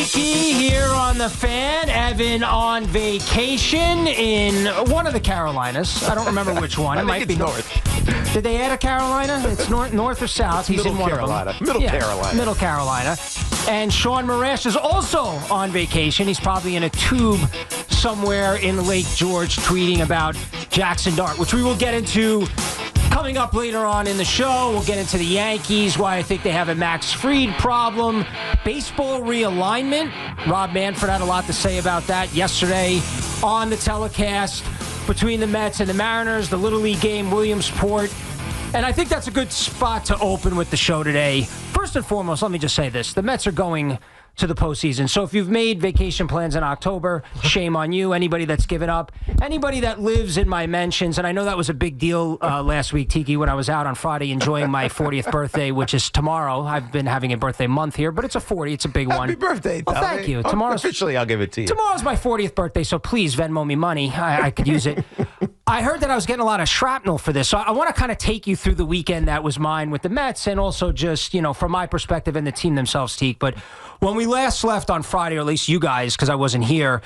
Tiki here on the Fan. Evan on vacation in one of the Carolinas. I don't remember which one. It might be north. Did they add a Carolina? It's north or south. He's in one Carolina. of them. Middle Carolina. Middle Carolina. And Sean Marash is also on vacation. He's probably in a tube somewhere in Lake George tweeting about Jackson Dart, which we will get into coming up later on in the show. We'll get into the Yankees, why I think they have a Max Fried problem. Baseball realignment. Rob Manfred had a lot to say about that yesterday on the telecast between the Mets and the Mariners, the Little League game, Williamsport. And I think that's a good spot to open with the show today. First and foremost, let me just say this. The Mets are going to the postseason. So if you've made vacation plans in October, shame on you. Anybody that's given up, anybody that lives in my mentions, and I know that was a big deal last week, Tiki, when I was out on Friday enjoying my 40th birthday, which is tomorrow. I've been having a birthday month here, but it's a 40. It's a big one. Happy birthday, Tommy. Well, thank you. Tomorrow's officially, I'll give it to you. Tomorrow's my 40th birthday, so please Venmo me money. I could use it. I heard that I was getting a lot of shrapnel for this, so I want to kind of take you through the weekend that was mine with the Mets and also just, from my perspective and the team themselves, Teak. But when we last left on Friday, or at least you guys, because I wasn't here,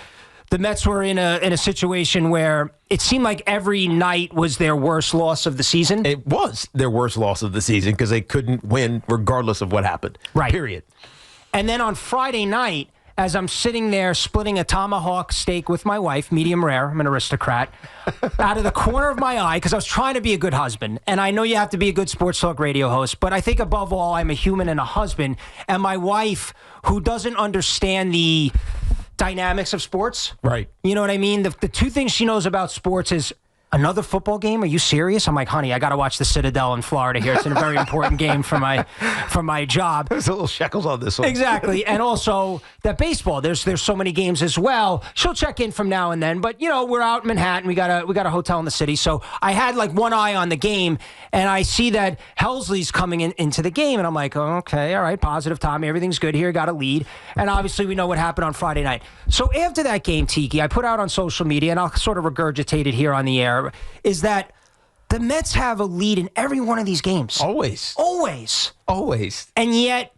the Mets were in a situation where it seemed like every night was their worst loss of the season. It was their worst loss of the season because they couldn't win regardless of what happened. Right. Period. And then on Friday night, as I'm sitting there splitting a tomahawk steak with my wife, medium rare, I'm an aristocrat, out of the corner of my eye, because I was trying to be a good husband. And I know you have to be a good sports talk radio host, but I think above all, I'm a human and a husband. And my wife, who doesn't understand the dynamics of sports. Right. You know what I mean? The two things she knows about sports is another football game? Are you serious? I'm like, honey, I got to watch the Citadel in Florida here. It's a very important game for my job. There's a little shekels on this one. Exactly. And also that baseball, there's so many games as well. She'll check in from now and then, but we're out in Manhattan. We got a hotel in the city. So I had like one eye on the game, and I see that Helsley's coming into the game, and I'm like, oh, okay, all right, positive, Tommy. Everything's good here. Got a lead. And obviously we know what happened on Friday night. So after that game, Tiki, I put out on social media, and I'll sort of regurgitate it here on the air, is that the Mets have a lead in every one of these games. Always. And yet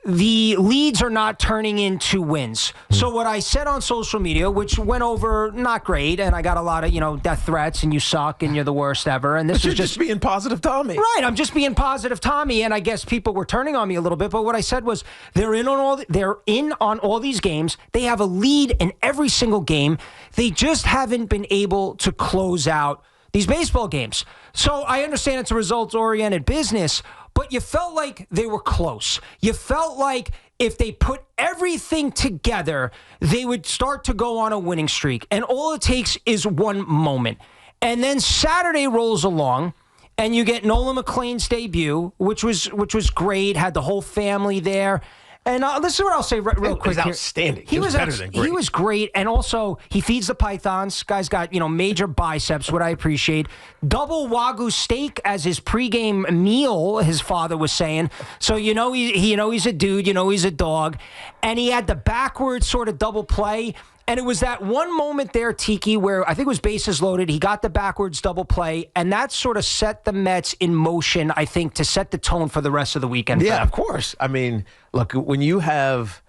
the leads are not turning into wins. So what I said on social media, which went over not great, and I got a lot of, death threats, and you suck, and you're the worst ever. And this you're is just being positive, Tommy. Right, I'm just being positive, Tommy, and I guess people were turning on me a little bit. But what I said was they're in on all these games. They have a lead in every single game. They just haven't been able to close out these baseball games. So I understand it's a results-oriented business, but you felt like they were close. You felt like if they put everything together, they would start to go on a winning streak. And all it takes is one moment. And then Saturday rolls along, and you get Nolan McLean's debut, which was great, had the whole family there. And this is what I'll say real quick. He was outstanding. He was better than great. He was great, and also he feeds the pythons. Guy's got major biceps, what I appreciate. Double Wagyu steak as his pregame meal. His father was saying. So he's a dude. He's a dog, and he had the backwards sort of double play. And it was that one moment there, Tiki, where I think it was bases loaded. He got the backwards double play, and that sort of set the Mets in motion, I think, to set the tone for the rest of the weekend. Yeah, of course. I mean, look, when you have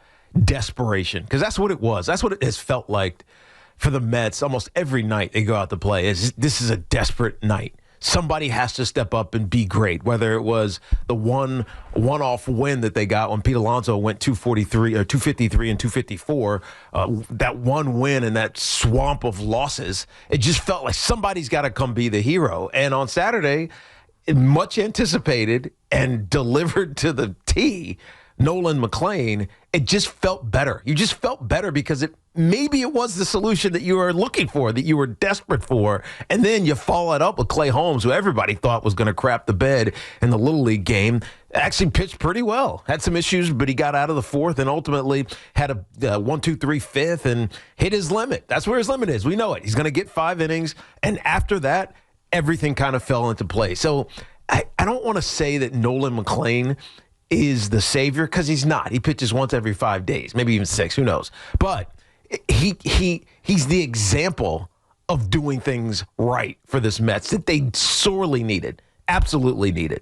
desperation, because that's what it was. That's what it has felt like for the Mets almost every night they go out to play. This is a desperate night. Somebody has to step up and be great, whether it was the one-off win that they got when Pete Alonso went 253 or 253 and 254, that one win in that swamp of losses. It just felt like somebody's got to come be the hero. And on Saturday, much anticipated and delivered to the T, Nolan McLean, it just felt better. You just felt better because maybe it was the solution that you were looking for, that you were desperate for. And then you follow it up with Clay Holmes, who everybody thought was going to crap the bed in the Little League game. Actually pitched pretty well. Had some issues, but he got out of the fourth and ultimately had a 1-2-3 fifth and hit his limit. That's where his limit is. We know it. He's going to get 5 innings. And after that, everything kind of fell into place. So I don't want to say that Nolan McLean is the savior, because he's not. He pitches once every 5 days, maybe even 6, who knows. But he's the example of doing things right for this Mets that they sorely needed, absolutely needed.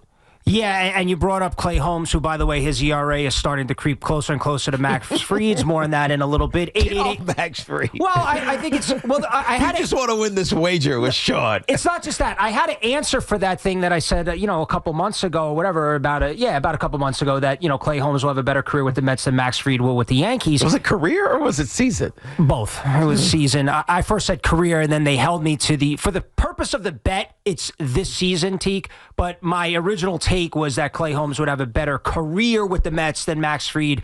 Yeah, and you brought up Clay Holmes, who, by the way, his ERA is starting to creep closer and closer to Max Fried's. More on that in a little bit. 888 Max Fried. Well, I think it's I had just want to win this wager with Sean. It's not just that. I had an answer for that thing that I said, a couple months ago, or whatever, about a couple months ago, that Clay Holmes will have a better career with the Mets than Max Fried will with the Yankees. Was it career or was it season? Both. It was season. I first said career, and then they held me to for the purpose of the bet, it's this season, Teak. But my original take was that Clay Holmes would have a better career with the Mets than Max Fried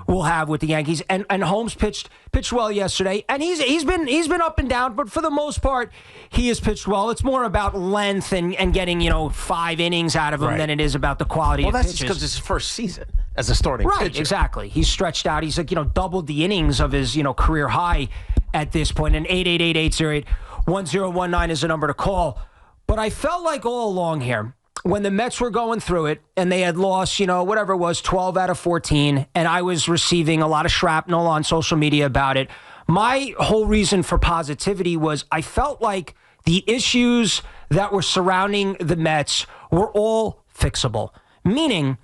will have with the Yankees. And Holmes pitched well yesterday, and he's been up and down, but for the most part, he has pitched well. It's more about length and getting 5 innings out of him than it is about the quality of pitches. Well, that's because it's his first season as a starting pitcher. Right, exactly. He's stretched out. He's doubled the innings of his career high at this point. And 888-808-1019 is the number to call. But I felt like all along here, when the Mets were going through it and they had lost, whatever it was, 12 out of 14, and I was receiving a lot of shrapnel on social media about it, my whole reason for positivity was I felt like the issues that were surrounding the Mets were all fixable. Meaning,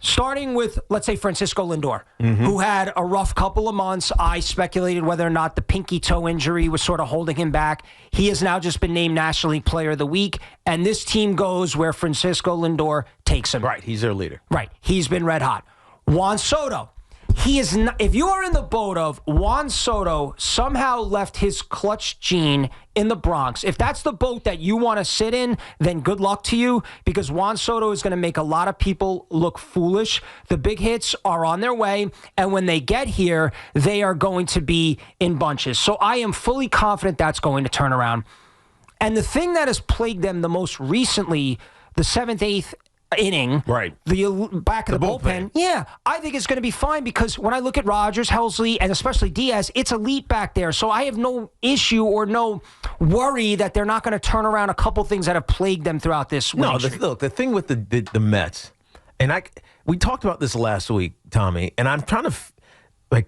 starting with, let's say, Francisco Lindor, who had a rough couple of months. I speculated whether or not the pinky toe injury was sort of holding him back. He has now just been named National League Player of the Week, and this team goes where Francisco Lindor takes him. Right, he's their leader. Right, he's been red hot. Juan Soto. He is not, if you are in the boat of Juan Soto somehow left his clutch gene in the Bronx, if that's the boat that you want to sit in, then good luck to you, because Juan Soto is going to make a lot of people look foolish. The big hits are on their way, and when they get here, they are going to be in bunches. So I am fully confident that's going to turn around. And the thing that has plagued them the most recently, the 7th, 8th inning, right? The back of the bullpen. Yeah, I think it's going to be fine, because when I look at Rogers, Helsley, and especially Diaz, it's elite back there. So I have no issue or no worry that they're not going to turn around a couple things that have plagued them throughout this week. No, look, the thing with the Mets, and we talked about this last week, Tommy, and I'm trying to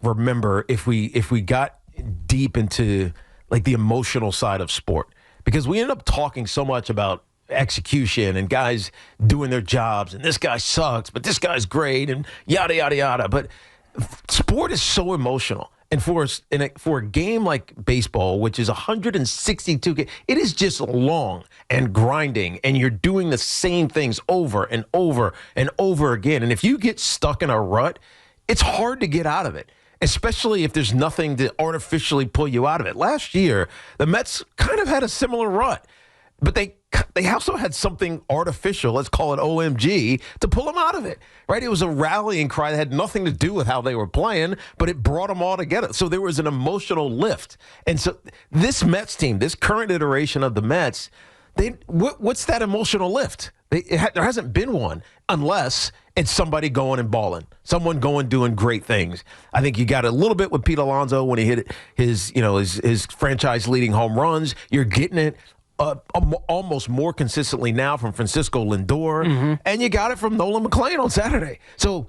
remember if we got deep into the emotional side of sport, because we ended up talking so much about execution and guys doing their jobs, and this guy sucks, but this guy's great, and yada yada yada. But sport is so emotional, and for a game like baseball, which is 162 games, it is just long and grinding, and you're doing the same things over and over and over again. And if you get stuck in a rut, it's hard to get out of it, especially if there's nothing to artificially pull you out of it. Last year, the Mets kind of had a similar rut, but they also had something artificial, let's call it OMG, to pull them out of it, right? It was a rallying cry that had nothing to do with how they were playing, but it brought them all together. So there was an emotional lift. And so this Mets team, this current iteration of the Mets, what's that emotional lift? There hasn't been one, unless it's somebody going and balling, someone doing great things. I think you got a little bit with Pete Alonso when he hit his franchise-leading home runs. You're getting it almost more consistently now from Francisco Lindor, and you got it from Nolan McLean on Saturday. So,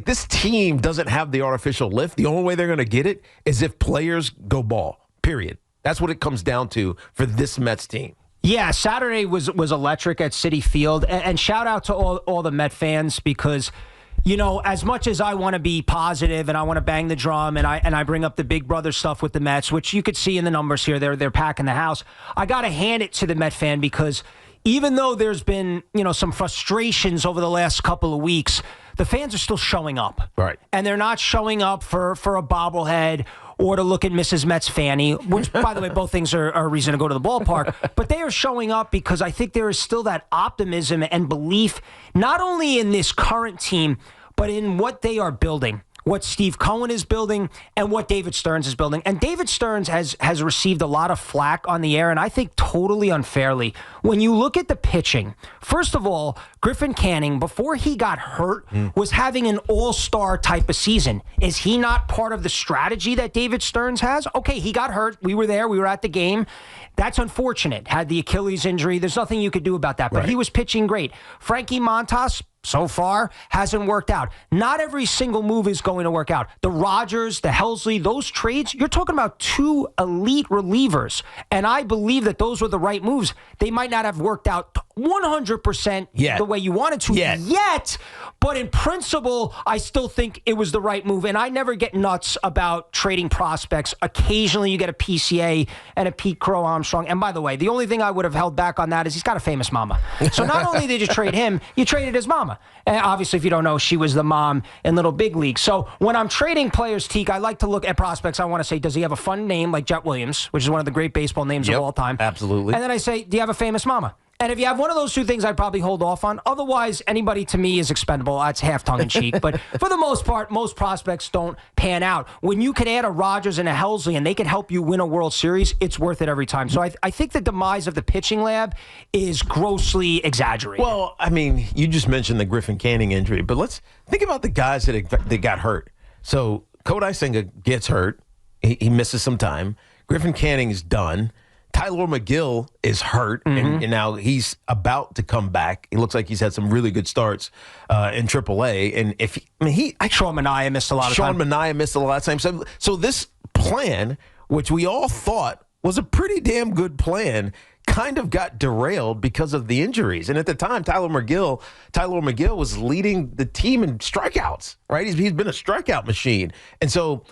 this team doesn't have the artificial lift. The only way they're going to get it is if players go ball, period. That's what it comes down to for this Mets team. Yeah, Saturday was electric at Citi Field, and shout out to all the Met fans, because as much as I want to be positive and I want to bang the drum and I bring up the big brother stuff with the Mets, which you could see in the numbers here, they're packing the house. I got to hand it to the Met fan, because even though there's been, some frustrations over the last couple of weeks, the fans are still showing up. Right. And they're not showing up for a bobblehead or to look at Mrs. Met's fanny, which, by the way, both things are a reason to go to the ballpark. But they are showing up because I think there is still that optimism and belief, not only in this current team, but in what they are building, what Steve Cohen is building, and what David Stearns is building. And David Stearns has received a lot of flack on the air, and I think totally unfairly. When you look at the pitching, first of all, Griffin Canning, before he got hurt, was having an all-star type of season. Is he not part of the strategy that David Stearns has? Okay, he got hurt. We were there. We were at the game. That's unfortunate. Had the Achilles injury. There's nothing you could do about that. But he was pitching great. Frankie Montas, so far hasn't worked out. Not every single move is going to work out. The Rogers, the Helsley, those trades, you're talking about 2 elite relievers. And I believe that those were the right moves. They might not have worked out 100% the way you wanted to yet. But in principle, I still think it was the right move. And I never get nuts about trading prospects. Occasionally you get a PCA and a Pete Crow Armstrong. And by the way, the only thing I would have held back on that is he's got a famous mama. So not only did you trade him, you traded his mama. And obviously, if you don't know, she was the mom in Little Big League. So when I'm trading players, Teak, I like to look at prospects. I want to say, does he have a fun name like Jet Williams, which is one of the great baseball names of all time? Absolutely. And then I say, do you have a famous mama? And if you have one of those 2 things, I'd probably hold off on. Otherwise, anybody to me is expendable. That's half tongue-in-cheek. But for the most part, most prospects don't pan out. When you could add a Rogers and a Helsley and they could help you win a World Series, it's worth it every time. So I think the demise of the pitching lab is grossly exaggerated. Well, I mean, you just mentioned the Griffin Canning injury, but let's think about the guys that got hurt. So Kodai Senga gets hurt. He misses some time. Griffin Canning is done. Tyler McGill is hurt, and now he's about to come back. It looks like he's had some really good starts in AAA. And Sean Manaea missed a lot of time. Sean Manaea missed a lot of time. So this plan, which we all thought was a pretty damn good plan, kind of got derailed because of the injuries. And at the time, Tyler McGill was leading the team in strikeouts, right? He's been a strikeout machine. And so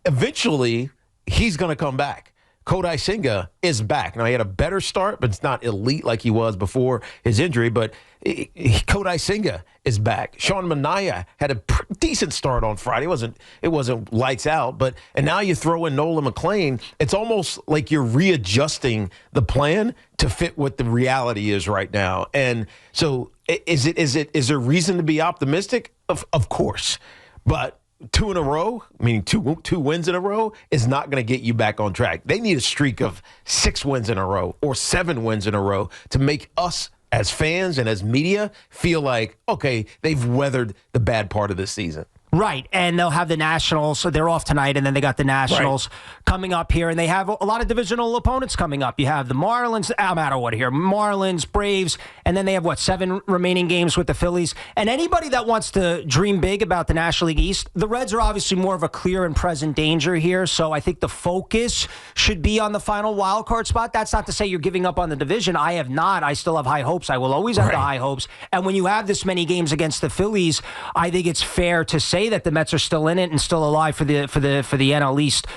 eventually he's going to come back. Kodai Senga is back. Now, he had a better start, but it's not elite like he was before his injury. But Kodai Senga is back. Sean Manaea had a decent start on Friday. It wasn't lights out. And now you throw in Nolan McLean. It's almost like you're readjusting the plan to fit what the reality is right now. And so is there reason to be optimistic? Of course. But 2 in a row, meaning two wins in a row, is not going to get you back on track. They need a streak of 6 wins in a row or 7 wins in a row to make us as fans and as media feel like, okay, they've weathered the bad part of this season. Right, and they'll have the Nationals, so they're off tonight, and then they got the Nationals coming up here, and they have a lot of divisional opponents coming up. You have the Marlins, I'm out of order here, Marlins, Braves, and then they have, 7 remaining games with the Phillies. And anybody that wants to dream big about the National League East, the Reds are obviously more of a clear and present danger here, so I think the focus should be on the final wild card spot. That's not to say you're giving up on the division. I have not. I still have high hopes. I will always have the high hopes. And when you have this many games against the Phillies, I think it's fair to say that the Mets are still in it and still alive for the NL East,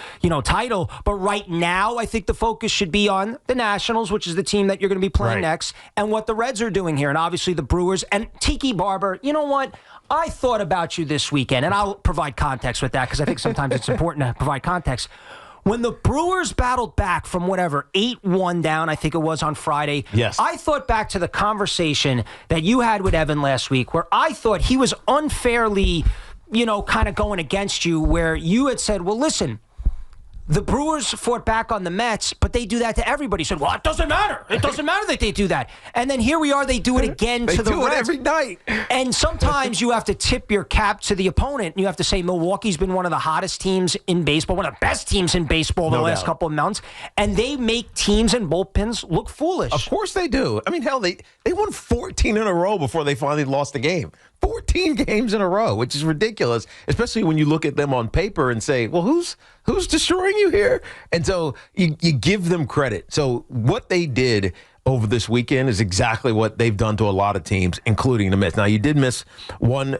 title. But right now, I think the focus should be on the Nationals, which is the team that you're going to be playing next, and what the Reds are doing here, and obviously the Brewers and Tiki Barber. You know what? I thought about you this weekend, and I'll provide context with that because I think sometimes it's important to provide context. When the Brewers battled back from 8-1 down, I think it was on Friday, I thought back to the conversation that you had with Evan last week where I thought he was unfairly, kind of going against you, where you had said, well, listen, the Brewers fought back on the Mets, but they do that to everybody. He said, well, it doesn't matter. It doesn't matter that they do that. And then here we are, they do it again to the Reds. They do it every night. And sometimes you have to tip your cap to the opponent. You have to say Milwaukee's been one of the hottest teams in baseball, one of the best teams in baseball the last couple of months. And they make teams and bullpens look foolish. Of course they do. I mean, hell, they won 14 in a row before they finally lost the game. 14 games in a row, which is ridiculous, especially when you look at them on paper and say, well, who's destroying you here? And so you give them credit. So what they did over this weekend is exactly what they've done to a lot of teams, including the Mets. Now, you did miss one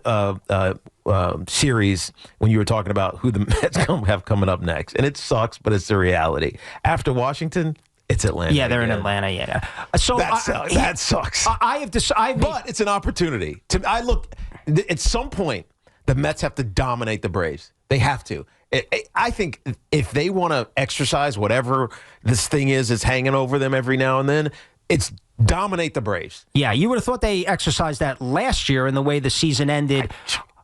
series when you were talking about who the Mets have coming up next. And it sucks, but it's the reality. After Washington, it's Atlanta. Yeah, they're in Atlanta. Yeah, so that sucks. But it's an opportunity. At some point, the Mets have to dominate the Braves. They have to. I think if they want to exercise whatever this thing is hanging over them every now and then, it's dominate the Braves. Yeah, you would have thought they exercised that last year in the way the season ended.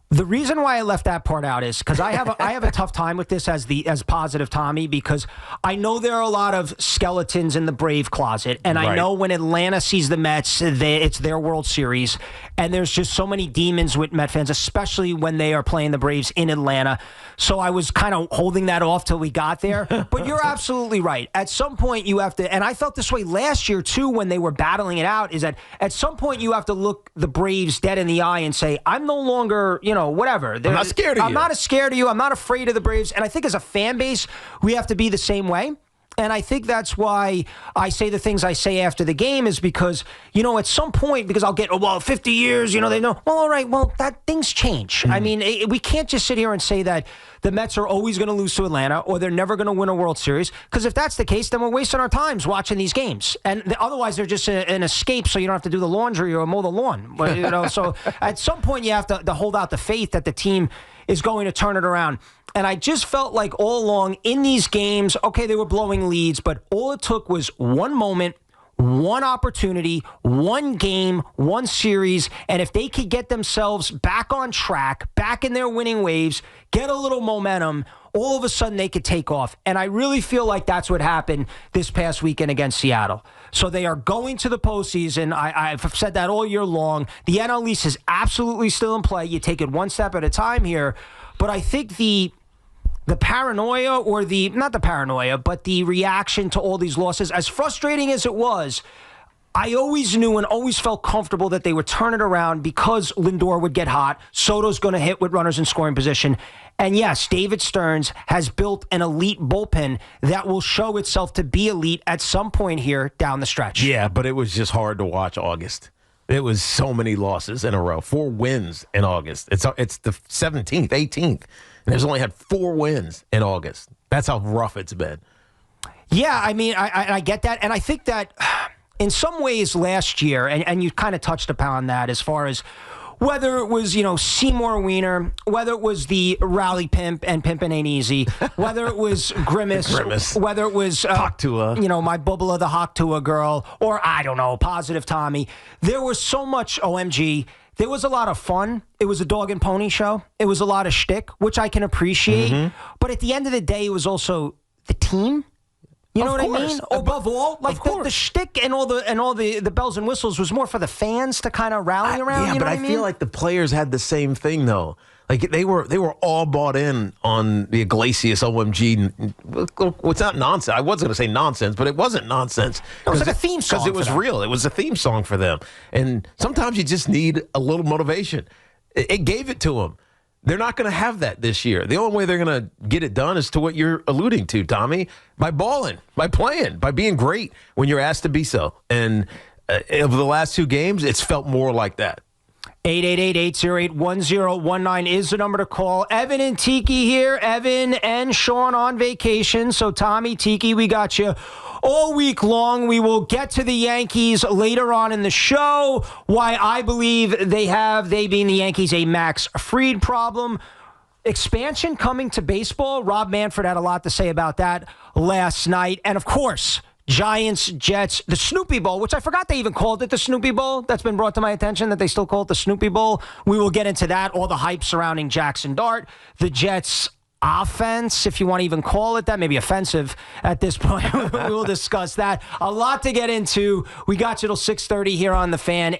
The reason why I left that part out is because I have a tough time with this as positive Tommy, because I know there are a lot of skeletons in the Brave closet, and I know when Atlanta sees the Mets, it's their World Series, and there's just so many demons with Met fans, especially when they are playing the Braves in Atlanta. So I was kind of holding that off till we got there. But you're absolutely right. At some point you have to, and I felt this way last year too when they were battling it out, is that at some point you have to look the Braves dead in the eye and say, I'm no longer, whatever. I'm not scared of you. I'm not scared of you. I'm not afraid of the Braves. And I think as a fan base, we have to be the same way. And I think that's why I say the things I say after the game, is because, at some point, because I'll get, 50 years, they know. Well, all right, that things change. I mean, we can't just sit here and say that the Mets are always going to lose to Atlanta or they're never going to win a World Series, because if that's the case, then we're wasting our times watching these games. And otherwise, they're just an escape so you don't have to do the laundry or mow the lawn. But, so at some point, you have to hold out the faith that the team is going to turn it around. And I just felt like all along in these games, okay, they were blowing leads, but all it took was one moment, one opportunity, one game, one series, and if they could get themselves back on track, back in their winning waves, get a little momentum, all of a sudden they could take off. And I really feel like that's what happened this past weekend against Seattle. So they are going to the postseason. I've said that all year long. The NL East is absolutely still in play. You take it one step at a time here. But I think the paranoia, or not the paranoia, but the reaction to all these losses, as frustrating as it was, I always knew and always felt comfortable that they would turn it around because Lindor would get hot. Soto's going to hit with runners in scoring position. And yes, David Stearns has built an elite bullpen that will show itself to be elite at some point here down the stretch. Yeah, but it was just hard to watch August. It was so many losses in a row. 4 wins in August. It's the 17th, 18th. And there's only had 4 wins in August. That's how rough it's been. Yeah, I mean, I get that. And I think that in some ways last year, and you kind of touched upon that as far as whether it was, Seymour Wiener, whether it was the Rally Pimp and Pimpin' Ain't Easy, whether it was Grimace, whether it was Hoctua. My Bubba the Hoctua girl, or I don't know, Positive Tommy. There was so much OMG. There was a lot of fun. It was a dog and pony show. It was a lot of shtick, which I can appreciate. Mm-hmm. But at the end of the day, it was also the team. You know what I mean? Above all, like the shtick and all the bells and whistles was more for the fans to kind of rally around. Yeah, but I feel like the players had the same thing though. Like they were all bought in on the Iglesias OMG. What's not nonsense? I was going to say nonsense, but it wasn't nonsense. It was like a theme song because it was real. It was a theme song for them. And sometimes you just need a little motivation. It gave it to them. They're not going to have that this year. The only way they're going to get it done is to what you're alluding to, Tommy, by balling, by playing, by being great when you're asked to be so. And over the last 2 games, it's felt more like that. 888-808-1019 is the number to call. Evan and Tiki here. Evan and Sean on vacation. So, Tommy, Tiki, we got you all week long. We will get to the Yankees later on in the show. Why I believe they being the Yankees, a Max Fried problem. Expansion coming to baseball. Rob Manfred had a lot to say about that last night. And, of course, Giants, Jets, the Snoopy Bowl, which I forgot they even called it the Snoopy Bowl. That's been brought to my attention that they still call it the Snoopy Bowl. We will get into that, all the hype surrounding Jackson Dart, the Jets' offense, if you want to even call it that, maybe offensive at this point. We will discuss that. A lot to get into. We got you till 6:30 here on The Fan.